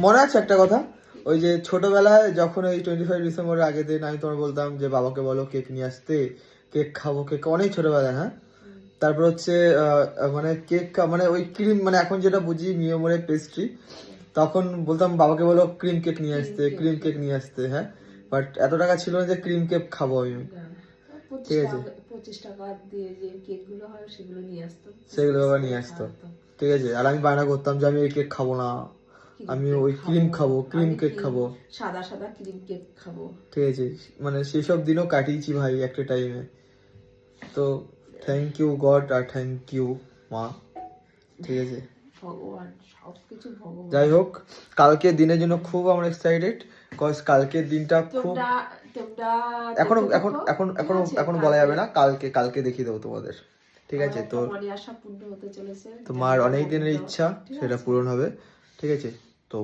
মনে আছে একটা কথা, ওই যে ছোটবেলায় যখন ওই 25 ডিসেম্বরের আগের দিন আমি তোমার বলতাম যে বাবাকে বলো কেক নিয়ে আসতে, কেক খাবো, কেক অনেক ছোটবেলায়, হ্যাঁ। তারপর হচ্ছে মানে কেক মানে ওই ক্রিম, মানে এখন যেটা বুঝি মিয়মোরে পেস্ট্রি, তখন বলতাম বাবাকে বলো ক্রিম কেক নিয়ে আসতে, ক্রিম কেক নিয়ে আসতে, হ্যাঁ। বাট এত টাকা ছিল না যে ক্রিম কেক খাবো আমি, ঠিক আছে। 25 টাকা দিয়ে যে কেকগুলো হয় সেগুলো নিয়ে আসতো, সেগুলো বাবা নিয়ে আসতো, ঠিক আছে। আর আমি বায়না করতাম যে আমি ওই কেক খাবো না, আমি ওই ক্রিম খাবো, ক্রিম কেক খাবো, সাদা সাদা ক্রিম কেক খাবো, ঠিক আছে। মানে সেসব দিনও কাটিয়েছি ভাই একটা টাইমে। তো থ্যাংক ইউ গড আর থ্যাংক ইউ মা, ঠিক আছে। ভগবান সবকিছু ভগবান। যাই হোক, কালকের দিনের জন্য খুব আমরা এক্সাইটেড, কজ কালকের দিনটা খুব, এখনো এখন এখন এখনো এখনো বলা যাবে না, কালকে দেখিয়ে দেবো তোমাদের, ঠিক আছে। তো আশা পূর্ণ হতে চলেছে, তোমার অনেক দিনের ইচ্ছা সেটা পূরণ হবে, ঠিক আছে। তো